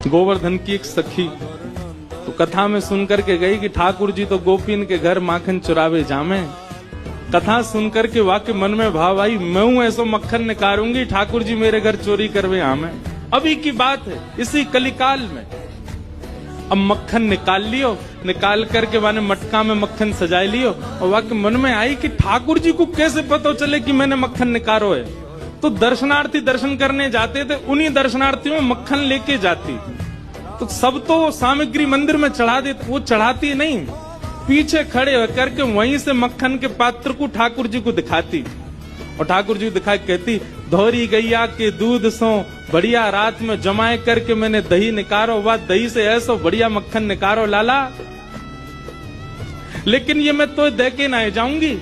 गोवर्धन की एक सखी तो कथा में सुनकर के गई कि ठाकुर जी तो गोपीन के घर माखन चुरावे जामे। कथा सुनकर के वाकई मन में भाव आई, मैं हूं ऐसो मक्खन निकालूंगी, ठाकुर जी मेरे घर चोरी करवे आमे। अभी की बात है, इसी कलिकाल में। अब मक्खन निकाल लियो, निकाल करके माने मटका में मक्खन सजाए लियो, और वाकई मन में आई कि ठाकुर जी को कैसे पता चले कि मैंने मक्खन निकालो है। तो दर्शनार्थी दर्शन करने जाते थे, उन्हीं दर्शनार्थियों में मक्खन लेके जाती। तो सब तो सामग्री मंदिर में चढ़ा देते, वो चढ़ाती नहीं, पीछे खड़े होकर के वहीं से मक्खन के पात्र को ठाकुर जी को दिखाती, और ठाकुर जी दिखा कहती, धोरी गैया के दूध सो बढ़िया रात में जमाए करके मैंने दही निकारो, वह दही से ऐसो बढ़िया मक्खन निकारो लाला, लेकिन ये मैं तो दे के ना जाऊंगी,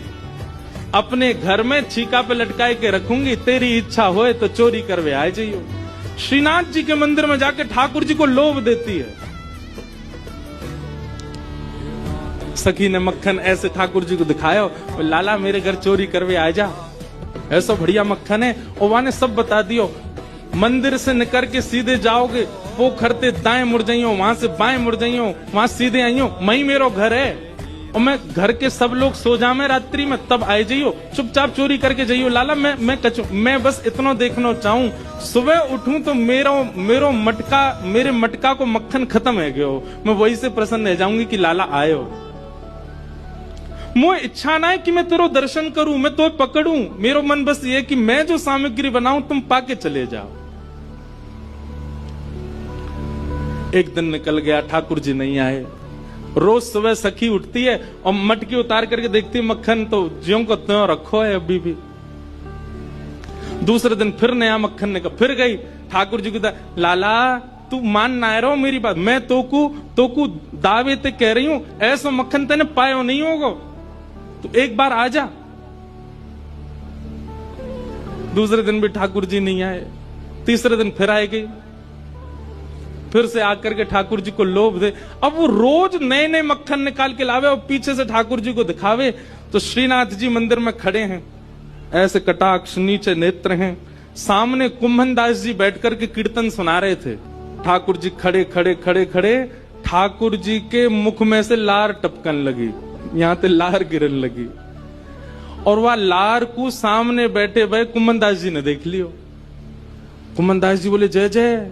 अपने घर में छीका पे लटकाए के रखूंगी, तेरी इच्छा होए तो चोरी करवे आए जाइयो। श्रीनाथ जी के मंदिर में जाके ठाकुर जी को लोभ देती है। सखी ने मक्खन ऐसे ठाकुर जी को दिखाया, लाला मेरे घर चोरी करवे आ जा, ऐसा बढ़िया मक्खन है। और वहां ने सब बता दियो, मंदिर से निकल के सीधे जाओगे, पोखरते दाएं मुड़ जाइयो, वहां से बाएं मुड़ जाइयो, वहां सीधे आइयो, मई मेरो घर है, और मैं घर के सब लोग सो जामे रात्रि में, तब आए जाइयो, चुपचाप चोरी करके जाइयो लाला। मैं बस इतना देखना चाहूं, सुबह उठूं तो मेरे मटका को मक्खन खत्म है गयो, मैं वही से प्रसन्न रह जाऊंगी कि लाला आयो। मुझे इच्छा ना है कि मैं तेरो दर्शन करूं, मैं तो पकड़ूं, मेरो मन बस ये कि मैं जो सामग्री बनाऊं तुम पाके चले जाओ। एक दिन निकल गया, ठाकुर जी नहीं आए। रोज सुबह सखी उठती है और मटकी उतार करके देखती है, मक्खन तो ज्यों को त्यों रखो है अभी भी। दूसरे दिन फिर नया मक्खन निकल, फिर गई ठाकुर जी को, लाला तू मान ना रहो मेरी बात, मैं तोकू दावे ते कह रही हूं, ऐसा मक्खन तेने पायो नहीं होगा, तो एक बार आ जा। दूसरे दिन भी ठाकुर जी नहीं आए, तीसरे दिन फिर आए गई, फिर से आकर के ठाकुर जी को लोभ दे। अब वो रोज नए नए मक्खन निकाल के लावे और पीछे से ठाकुर जी को दिखावे। तो श्रीनाथ जी मंदिर में खड़े हैं, ऐसे कटाक्ष नीचे नेत्र हैं, सामने कुंभन दास जी बैठकर के कीर्तन सुना रहे थे। ठाकुर जी खड़े खड़े खड़े खड़े, ठाकुर जी के मुख में से लार टपकन लगी, यहां ते लार गिरन लगी, और वह लार को सामने बैठे भाई कुंभन दास जी ने देख लियो। कुंभन दास जी बोले, जय जय,